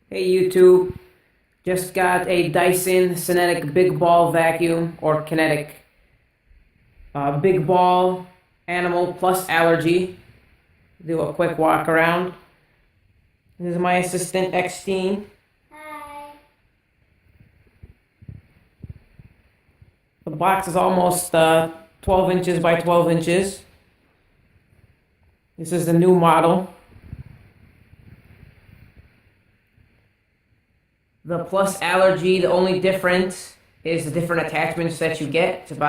Hey YouTube, just got a Dyson Cinetic big ball vacuum or kinetic big ball animal plus allergy. Do a quick walk around. This is my assistant Xteen. Hi. The box is almost 12 inches by 12 inches. This is the new model. The plus allergy, the only difference is the different attachments that you get. It's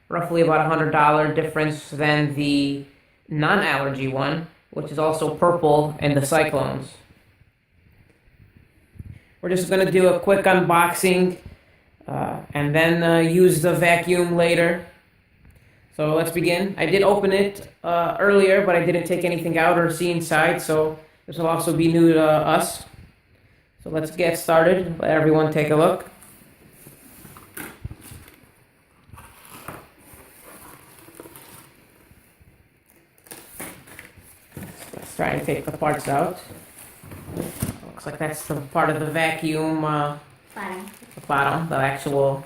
roughly about $100 difference than the non-allergy one, which is also purple and the cyclones. We're just gonna do a quick unboxing and then use the vacuum later. So let's begin. I did open it earlier, but I didn't take anything out or see inside, so this will also be new to us. So let's get started. Let everyone take a look. Let's try and take the parts out. Looks like that's the part of the vacuum, Bottom. the bottom, the actual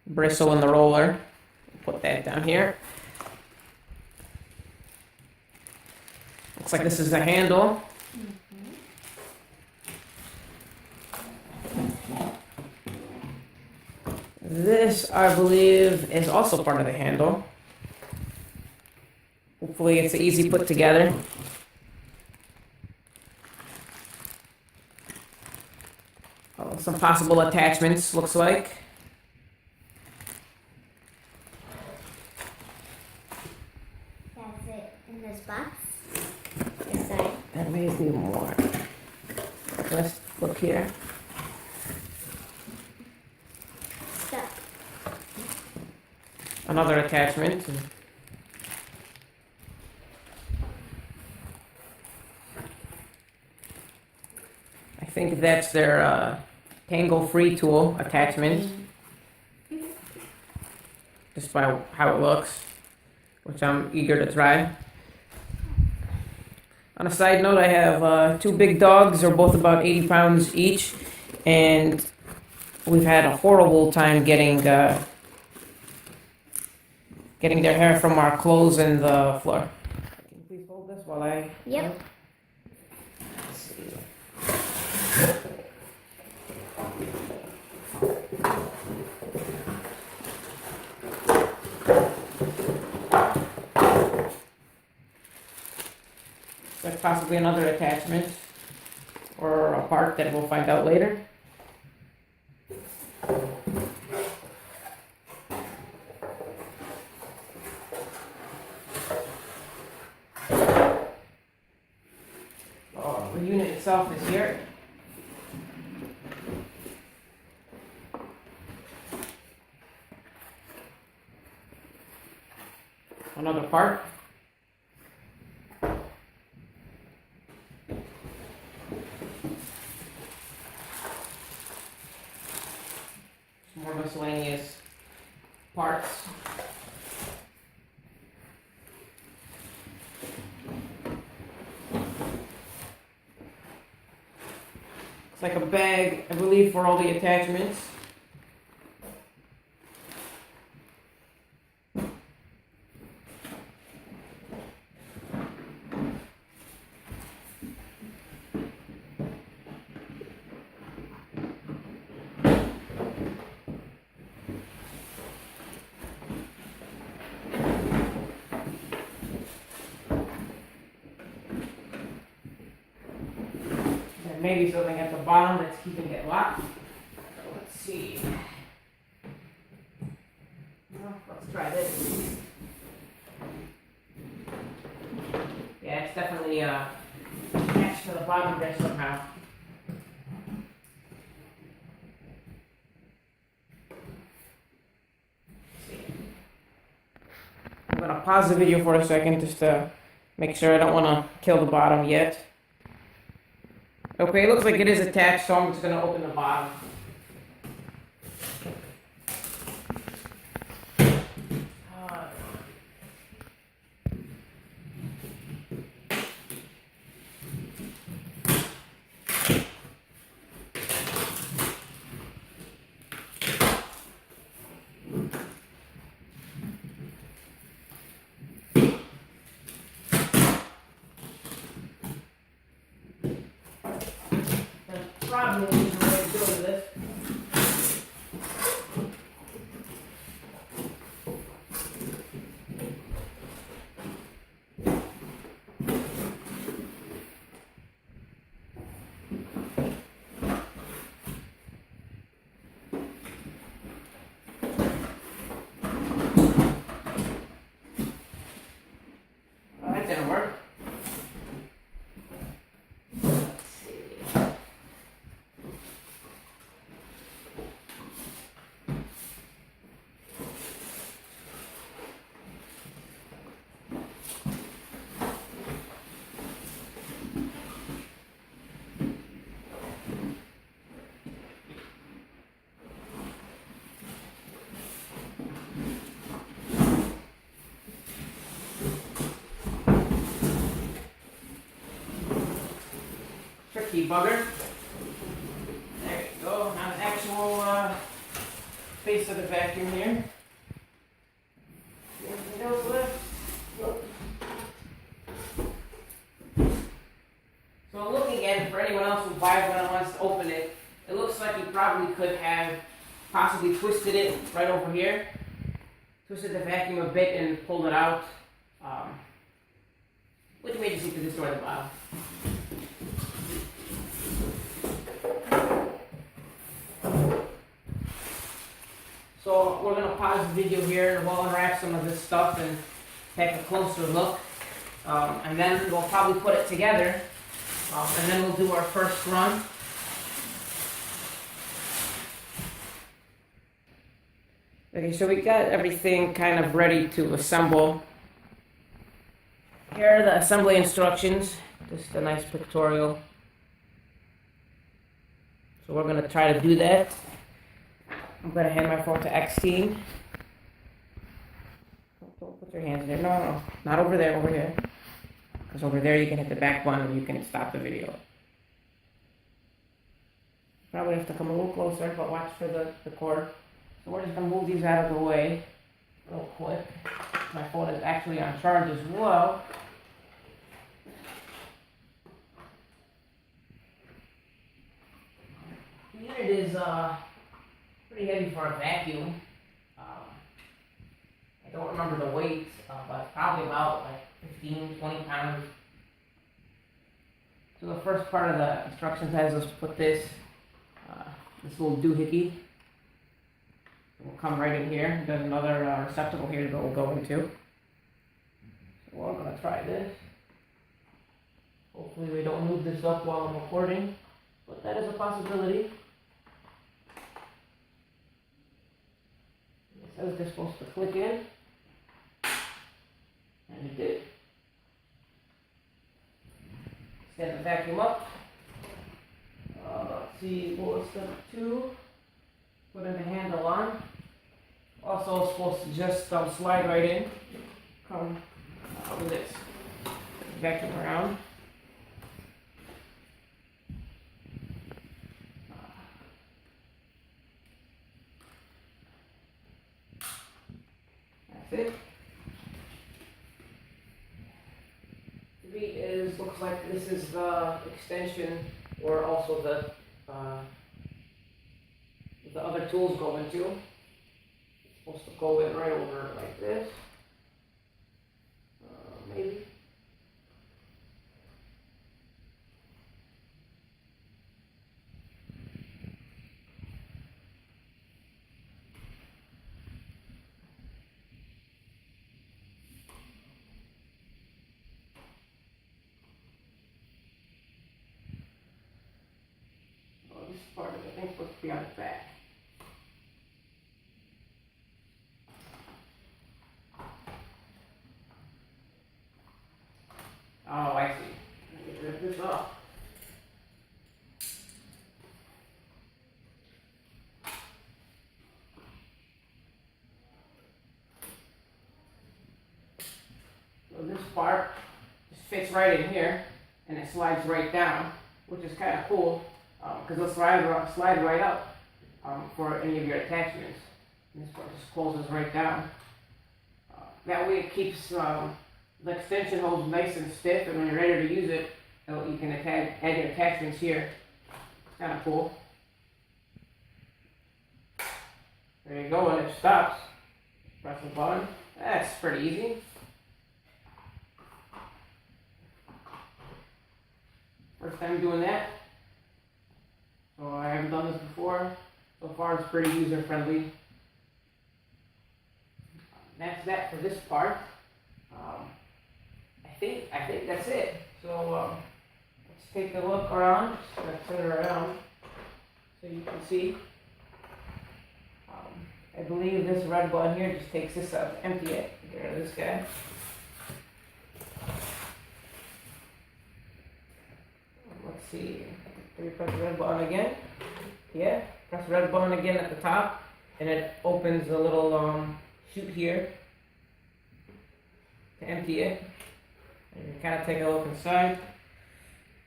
bristle in the roller. Put that down here. Looks like this is the handle. This, I believe, is also part of the handle. Hopefully it's easy put together. Some possible attachments, looks like. That's it in this box. This side. There may be more. Let's look here. Stuck. Another attachment. I think that's their tangle free tool attachment, just by how it looks, which I'm eager to try. On a side note, I have two big dogs. They're both about 80 pounds each, and we've had a horrible time getting their hair from our clothes and the floor. Can you please hold this while I... Yep. Let's see. There's possibly another attachment or a part that we'll find out later. Oh, the unit itself is here. Another part. More miscellaneous parts. It's like a bag, I believe, for all the attachments. There may be something at the bottom that's keeping it locked. So let's see. Well, let's try this. Yeah, it's definitely attached to the bottom there somehow. Let's see. I'm gonna pause the video for a second just to make sure I don't want to kill the bottom yet. Okay, it looks like it is attached, so I'm just going to open the bottom. probably need a way of doing this. That didn't work. Let's see. Tricky bugger. There you go. Now the actual face of the vacuum here. Anything else left? Nope. So looking at it, for anyone else who buys one and wants to open it, it looks like you probably could have possibly twisted it right over here. Twisted the vacuum a bit and pulled it out. Which made you see to destroy the bottle. So we're going to pause the video here and we'll unwrap some of this stuff and take a closer look. And then we'll probably put it together. And then we'll do our first run. Okay, so we got everything kind of ready to assemble. Here are the assembly instructions. Just a nice pictorial. So we're going to try to do that. I'm going to hand my phone to Xteen. Don't put your hands there. No, not over there, over here. Because over there you can hit the back button and you can stop the video. Probably have to come a little closer, but watch for the cord. So we're just going to move these out of the way real quick. My phone is actually on charge as well. The unit is pretty heavy for a vacuum. I don't remember the weight, but it's probably about like 15, 20 pounds. So the first part of the instructions has us put this little doohickey. It will come right in here. There's another receptacle here that we'll go into. So we're going to try this. Hopefully we don't move this up while I'm recording, but that is a possibility. It says they're supposed to click in, and it did. Stand the vacuum up. Let's see, what was step 2? Putting the handle on. Also it's supposed to just slide right in. Come with this. Vacuum around. That's it. 3 looks like this is the extension, or also the other tools go into. It's supposed to go in right over like this. Maybe. This part of it, I think, supposed to be on the back. Oh, I see. Let me rip this off. So this part just fits right in here, and it slides right down, which is kind of cool. Because it'll slide right up for any of your attachments. And this part just closes right down. That way it keeps the extension hose nice and stiff, and when you're ready to use it, you can add your attachments here. Kind of cool. There you go, and it stops. Press the button. That's pretty easy. First time doing that. So I haven't done this before. So far it's pretty user friendly. That's that for this part. I think that's it. So let's take a look around. Let's turn it around so you can see. I believe this red button here just takes this out, empty it. Get rid of this guy. Let's see. Can we press the red button again? Yeah. Press the red button again at the top, and it opens a little chute here to empty it. And you can kind of take a look inside.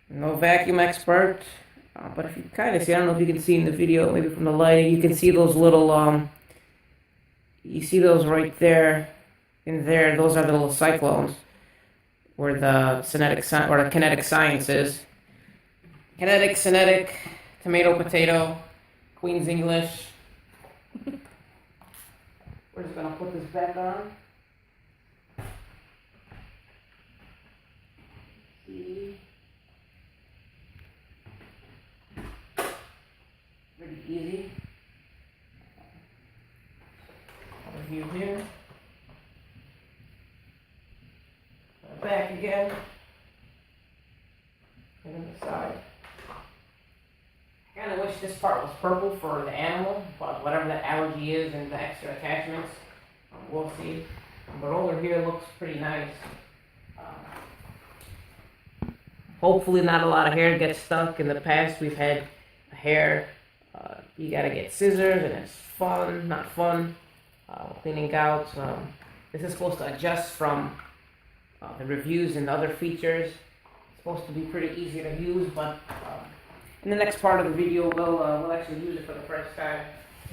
No vacuum expert, but if you kind of see, I don't know if you can see in the video, maybe from the lighting, you can see those little you see those right there, in there, those are the little cyclones, where the kinetic science is. Kinetic, cinetic, tomato, potato, Queen's English. We're just gonna put this back on. See. Pretty easy. View here. Back again. And then the side. I kind of wish this part was purple for the animal, but whatever the allergy is and the extra attachments, we'll see. But over here looks pretty nice. Hopefully not a lot of hair gets stuck. In the past we've had hair, you gotta get scissors and it's fun, not fun. Cleaning out. This is supposed to adjust from the reviews and other features. It's supposed to be pretty easy to use, but in the next part of the video we'll actually use it for the first time.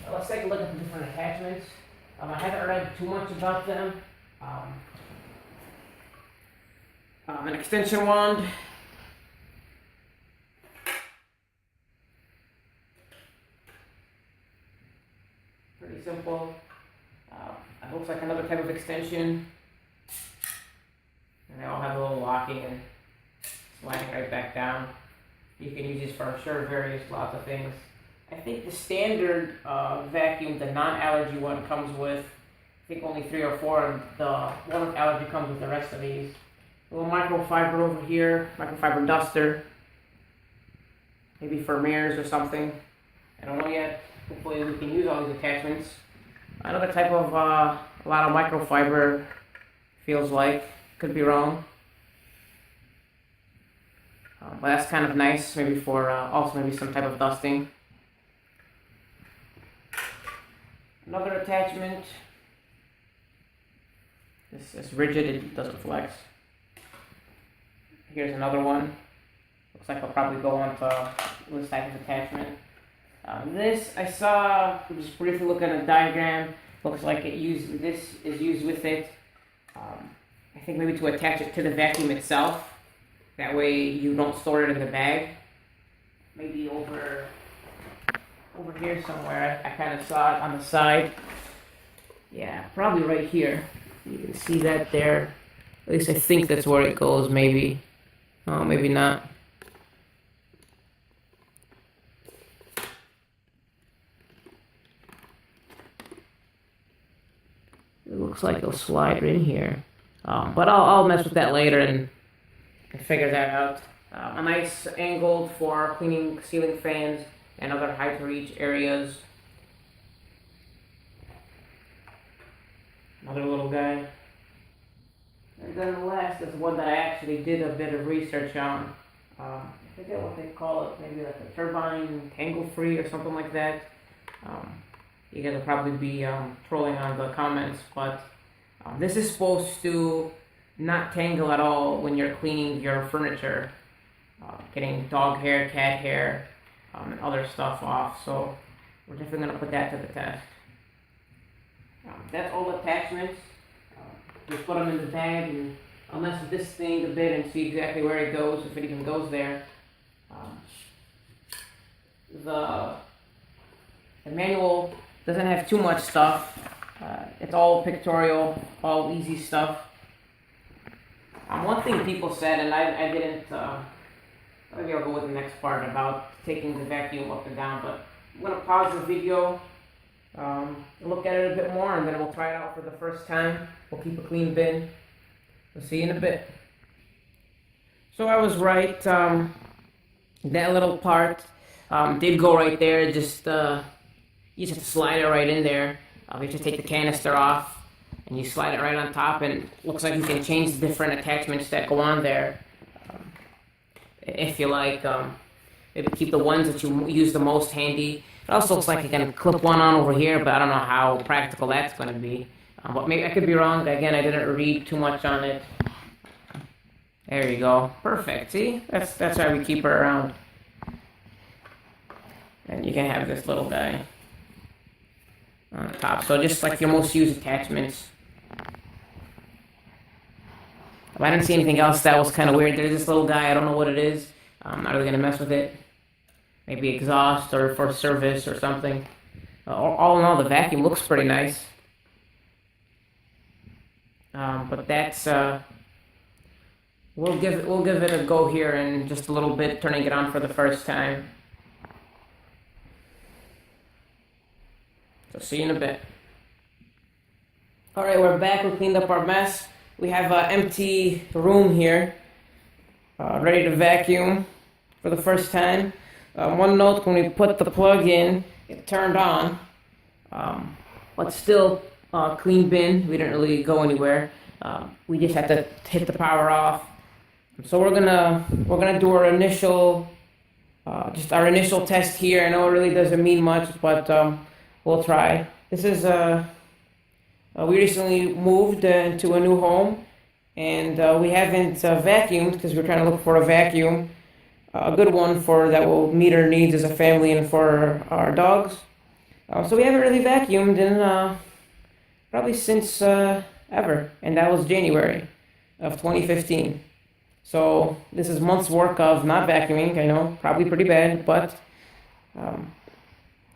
Let's take a look at the different attachments. I haven't read too much about them. An extension wand. Pretty simple. It looks like another type of extension. And they all have a little locking and sliding right back down. You can use these for sure lots of things. I think the standard vacuum, the non-allergy one, comes with, I think only 3 or 4, and the one with allergy comes with the rest of these. A little microfiber over here, microfiber duster. Maybe for mirrors or something. I don't know yet. Hopefully we can use all these attachments. Another type of, a lot of microfiber, feels like. Could be wrong. But that's kind of nice, maybe for, also maybe some type of dusting. Another attachment. This is rigid, it doesn't flex. Here's another one. Looks like I'll probably go on to this type of attachment. This I saw, just briefly looking at a diagram, looks like this is used with it. I think maybe to attach it to the vacuum itself. That way you don't store it in the bag. Maybe over here somewhere. I kind of saw it on the side. Yeah, probably right here. You can see that there. At least I think that's where it goes, maybe. Oh, maybe not. It looks like it'll slide in here. But I'll mess with that later and figure that out. A nice angle for cleaning ceiling fans and other high to reach areas. Another little guy. And then the last is one that I actually did a bit of research on. I forget what they call it, maybe like a turbine tangle free or something like that. You guys will probably be trolling on the comments, but this is supposed to not tangle at all when you're cleaning your furniture, getting dog hair, cat hair, and other stuff off. So we're definitely going to put that to the test. That's all attachments. Just put them in the bag, and I'll mess with this thing a bit and see exactly where it goes, if it even goes there. the manual doesn't have too much stuff. It's all pictorial, all easy stuff. One thing people said, and I didn't, maybe I'll go with the next part about taking the vacuum up and down, but I'm going to pause the video, look at it a bit more, and then we'll try it out for the first time. We'll keep a clean bin. We'll see you in a bit. So I was right, that little part did go right there, just, you just have to slide it right in there. You have to take the canister off, and you slide it right on top, and it looks like you can change the different attachments that go on there. If you like, maybe keep the ones that you use the most handy. It also looks like you can clip one on over here, but I don't know how practical that's going to be. But maybe I could be wrong. Again, I didn't read too much on it. There you go. Perfect. See? That's why we keep her around. And you can have this little guy on top. So just like your most used attachments. I didn't see anything else that was kind of weird. There's this little guy. I don't know what it is. I'm not really going to mess with it. Maybe exhaust or for service or something. All in all, the vacuum looks pretty nice. But that's... We'll give it a go here in just a little bit, turning it on for the first time. So see you in a bit. Alright, we're back. We cleaned up our mess. We have an empty room here, ready to vacuum for the first time. One note, when we put the plug in, it turned on, but still clean bin. We didn't really go anywhere. We just had to hit the power off. So we're gonna do our initial test here. I know it really doesn't mean much, but we'll try. This is we recently moved into a new home, and we haven't vacuumed because we're trying to look for a vacuum, a good one that will meet our needs as a family and for our dogs. So we haven't really vacuumed in probably since ever, and that was January of 2015. So this is months' work of not vacuuming. I know, probably pretty bad, but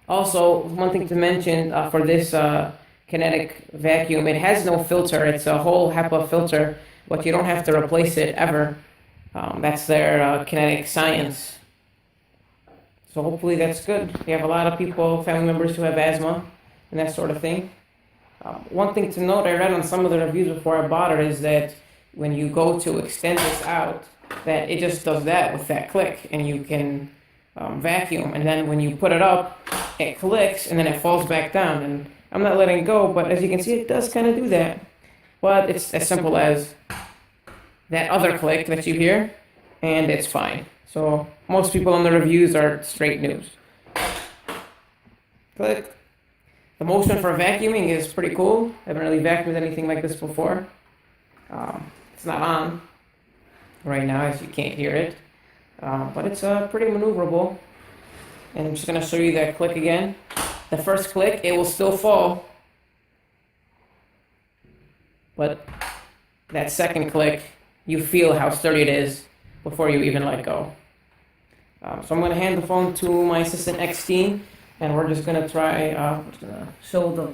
also one thing to mention for this Cinetic vacuum, it has no filter. It's a whole HEPA filter, but you don't have to replace it ever. That's their Cinetic science. So hopefully that's good. We have a lot of people, family members who have asthma and that sort of thing. One thing to note, I read on some of the reviews before I bought it, is that when you go to extend this out, that it just does that with that click, and you can vacuum. And then when you put it up, it clicks, and then it falls back down. And I'm not letting go, but as you can see, it does kind of do that. But it's as simple as that other click that you hear, and it's fine. So most people on the reviews are straight news. Click. The motion for vacuuming is pretty cool. I haven't really vacuumed anything like this before. It's not on right now, as you can't hear it, but it's pretty maneuverable. And I'm just going to show you that click again. The first click, it will still fall, but that second click, you feel how sturdy it is before you even let go. So I'm going to hand the phone to my assistant XT, and we're just going to try, we're just going to show the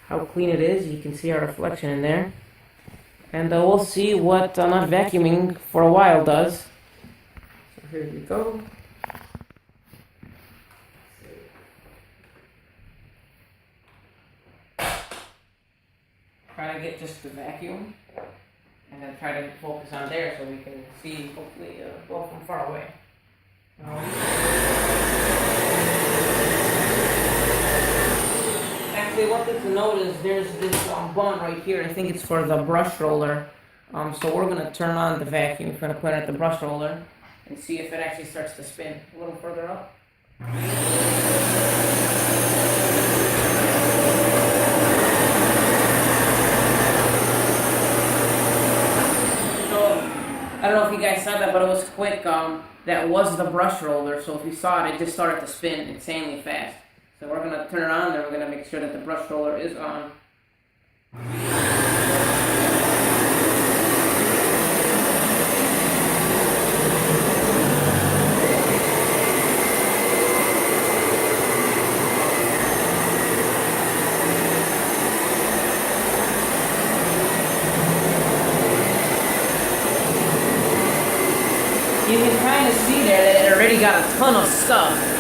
how clean it is. You can see our reflection in there. And we'll see what not vacuuming for a while does. So here we go. Try to get just the vacuum, and then try to focus on there so we can see, hopefully, well from far away. Actually, one thing to note is there's this button right here. I think it's for the brush roller. So we're going to turn on the vacuum. We're going to put it at the brush roller and see if it actually starts to spin. A little further up. I don't know if you guys saw that, but it was quick. That was the brush roller, so if you saw it, it just started to spin insanely fast. So we're going to turn it on, then we're going to make sure that the brush roller is on. you can kind of see there that it already got a ton of stuff.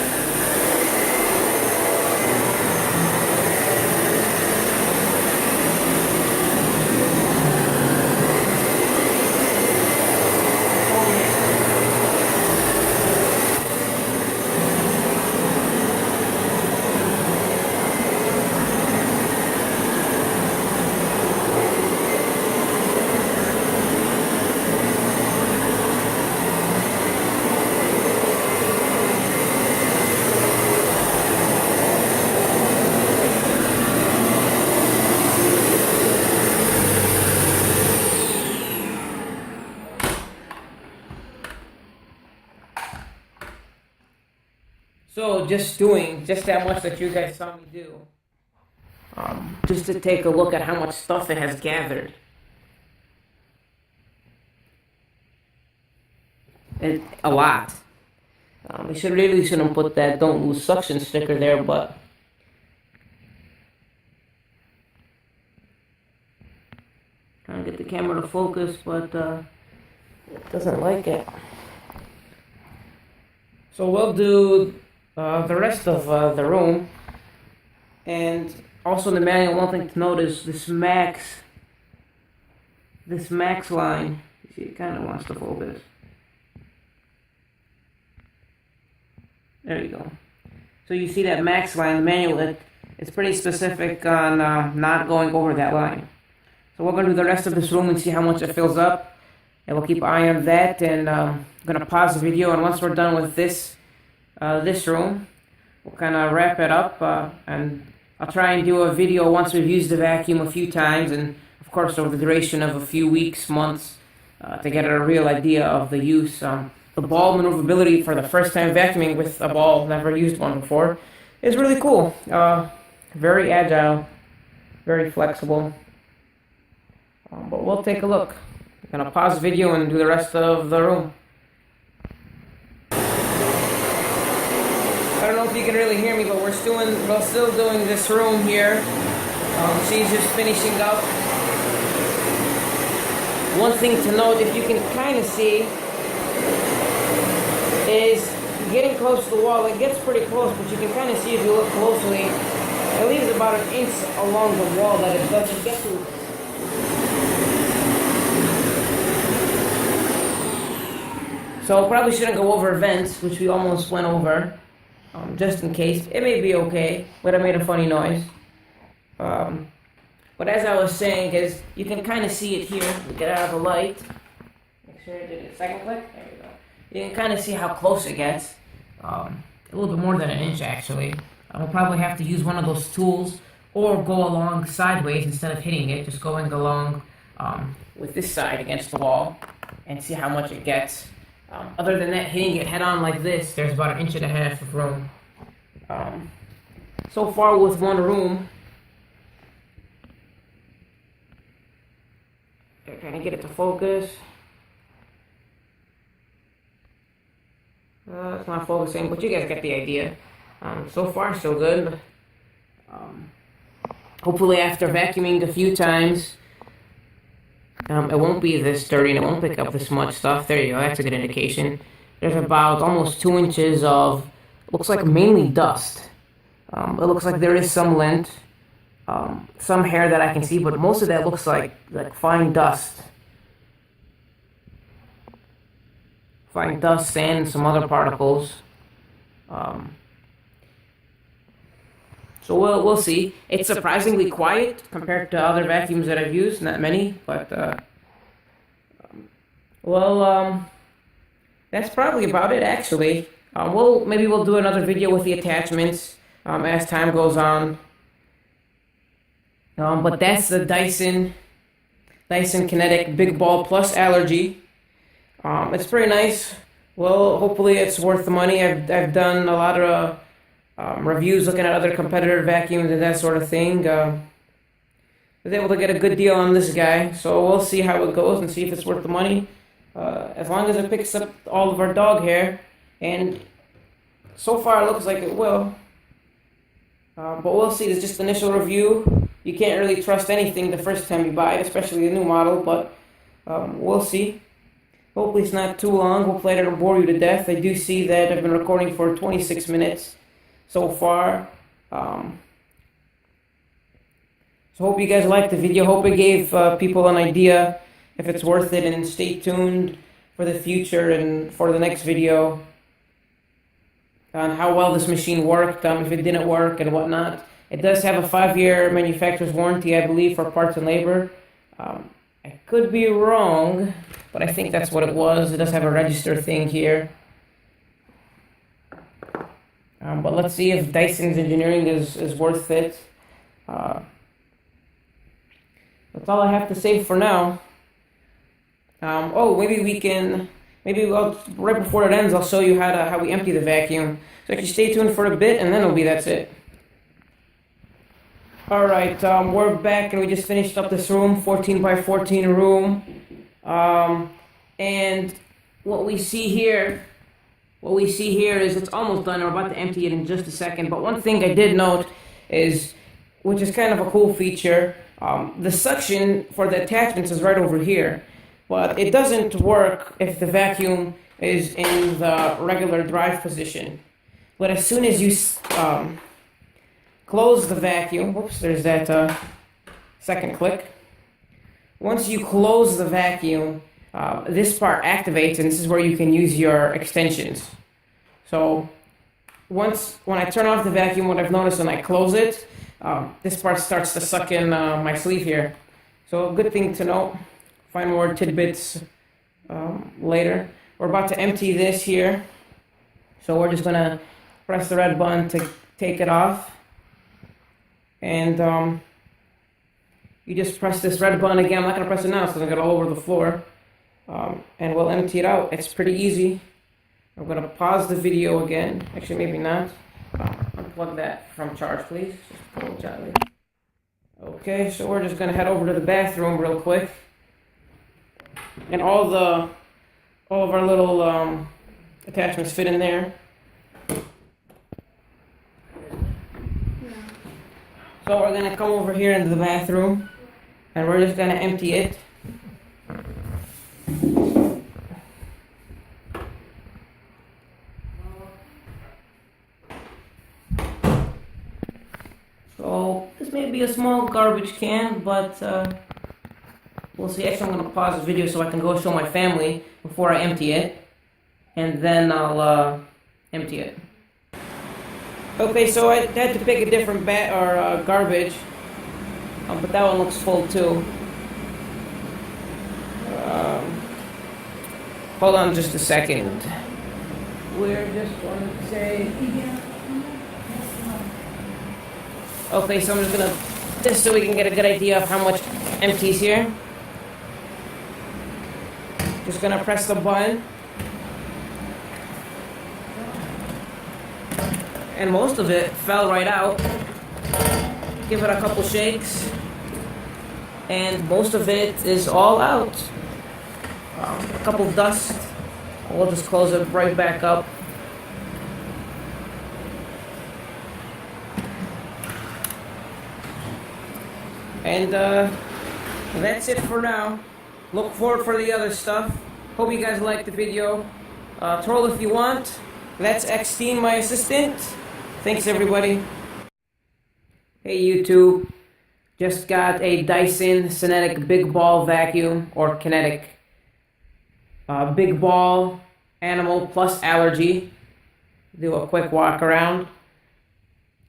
So just doing just that much that you guys saw me do, just to take a look at how much stuff it has gathered. A lot. We shouldn't put that "don't lose suction" sticker there, but trying to get the camera to focus, but it doesn't like it. So we'll do the rest of the room, and also in the manual, one thing to note is this max line. You see, it kind of wants to focus. There you go. So you see that max line, the manual, it's pretty specific on not going over that line. So we're going to do the rest of this room and see how much it fills up, and we'll keep an eye on that, and I'm going to pause the video, and once we're done with this room, we'll kind of wrap it up, and I'll try and do a video once we've used the vacuum a few times, and of course over the duration of a few weeks, months, to get a real idea of the use. The ball maneuverability for the first time vacuuming with a ball, never used one before, is really cool. Very agile, very flexible. But we'll take a look. I'm gonna pause the video and do the rest of the room. I don't know if you can really hear me, but we're still doing this room here. She's just finishing up. One thing to note, if you can kind of see, is getting close to the wall. It gets pretty close, but you can kind of see if you look closely, it leaves about an inch along the wall that it doesn't get to. So probably shouldn't go over vents, which we almost went over. Just in case. It may be okay, but it made a funny noise. But as I was saying, is you can kind of see it here. We get out of the light. Make sure I did it. Second click. There you go. You can kind of see how close it gets. A little bit more than an inch, actually. I'll probably have to use one of those tools or go along sideways instead of hitting it. Just going along with this side against the wall and see how much it gets. Other than that, hitting it head on like this, there's about an inch and a half of room. So far with one room, they're trying to get it to focus. It's not focusing, but you guys get the idea. So far, so good. Hopefully after vacuuming a few times, it won't be this dirty and it won't pick up this much stuff. There you go, that's a good indication. There's about almost 2 inches of, looks like mainly dust. It looks like there is some lint, some hair that I can see, but most of that looks like fine dust. Fine dust, sand, and some other particles. So we'll see. It's surprisingly quiet compared to other vacuums that I've used. Not many, but that's probably about it actually. Maybe we'll do another video with the attachments as time goes on. But that's the Dyson Cinetic Big Ball Plus Allergy. It's pretty nice. Well, hopefully it's worth the money. I've done a lot of reviews looking at other competitor vacuums and that sort of thing. I was able to get a good deal on this guy, so we'll see how it goes and see if it's worth the money. As long as it picks up all of our dog hair, and so far it looks like it will. But we'll see. It's just initial review. You can't really trust anything the first time you buy it, especially the new model, but we'll see. Hopefully it's not too long. Hopefully I don't bore you to death. I do see that I've been recording for 26 minutes so far. So hope you guys liked the video. Hope it gave people an idea if it's worth it, and stay tuned for the future and for the next video on how well this machine worked, if it didn't work and whatnot. It does have a 5-year manufacturer's warranty, I believe, for parts and labor. I could be wrong, but I think that's what it was. It does have a register thing here. But let's see if Dyson's engineering is worth it. That's all I have to say for now. Right before it ends, I'll show you how we empty the vacuum. So actually stay tuned for a bit, and then that's it. Alright, we're back, and we just finished up this room, 14 by 14 room. And what we see here is it's almost done. We're about to empty it in just a second. But one thing I did note is, which is kind of a cool feature, the suction for the attachments is right over here. But it doesn't work if the vacuum is in the regular drive position. But as soon as you close the vacuum, whoops, there's that second click. Once you close the vacuum, this part activates, and this is where you can use your extensions. So when I turn off the vacuum, what I've noticed when I close it, this part starts to suck in my sleeve here. So a good thing to know. Find more tidbits later. We're about to empty this here. So we're just going to press the red button to take it off. And you just press this red button again. I'm not going to press it now so it's going to get all over the floor. And we'll empty it out. It's pretty easy. I'm going to pause the video again. Actually, maybe not. Unplug that from charge, please. Just pull it gently. Okay, so we're just going to head over to the bathroom real quick. And all of our little attachments fit in there. So we're going to come over here into the bathroom, and we're just going to empty it. So this may be a small garbage can, but we'll see. Actually, I'm going to pause the video so I can go show my family before I empty it, and then I'll empty it. Okay, so I had to pick a different garbage, but that one looks full too. Hold on just a second. We're just going to say... Okay, so I'm just going to, just so we can get a good idea of how much empties here. Just going to press the button. And most of it fell right out. Give it a couple shakes. And most of it is all out. A couple dust. We'll just close it right back up. And that's it for now. Look forward for the other stuff. Hope you guys liked the video. Troll if you want. That's Xteen, my assistant. Thanks, everybody. Hey, YouTube. Just got a Dyson Cinetic Big Ball Vacuum, or Kinetic. Big Ball, Animal, plus Allergy. Do a quick walk around.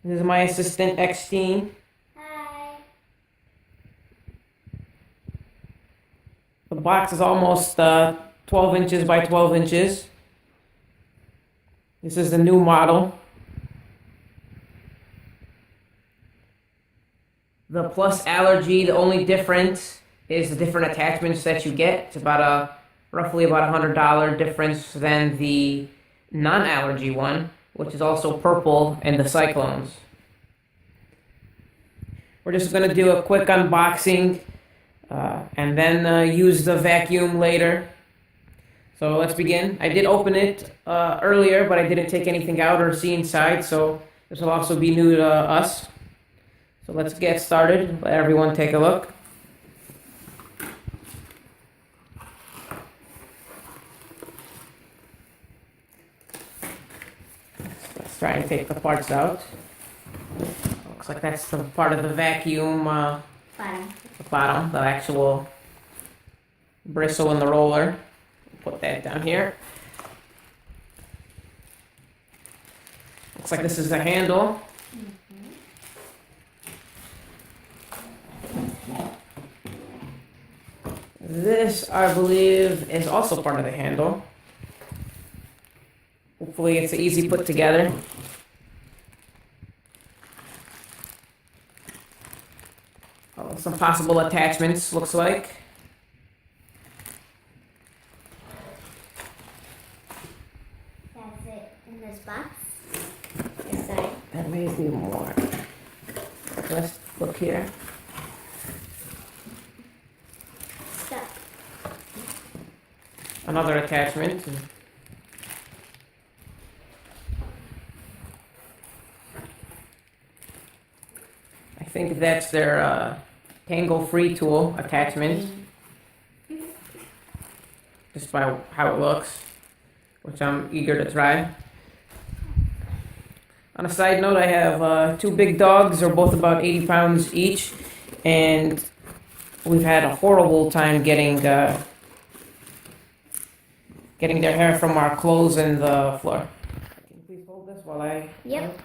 This is my assistant, Xteen. Hi. The box is almost 12 inches by 12 inches. This is the new model. The plus Allergy, the only difference is the different attachments that you get. It's roughly about $100 difference than the non-allergy one, which is also purple and the Cyclones. We're just going to do a quick unboxing and then use the vacuum later. So let's begin. I did open it earlier, but I didn't take anything out or see inside, so this will also be new to us. So let's get started. Let everyone take a look. try and take the parts out. Looks like that's the part of the vacuum, Bottom. the bottom, the actual bristle in the roller. Put that down here. Looks like this is the handle. This, I believe, is also part of the handle. Hopefully it's easy put together. Oh, some possible attachments, looks like. That's it in this box. Inside. That may be more. Let's look here. Stuff. Another attachment. I think that's their tangle-free tool attachment, just by how it looks, which I'm eager to try. On a side note, I have two big dogs. They're both about 80 pounds each, and we've had a horrible time getting their hair from our clothes and the floor. Can you please hold this while I... Yep.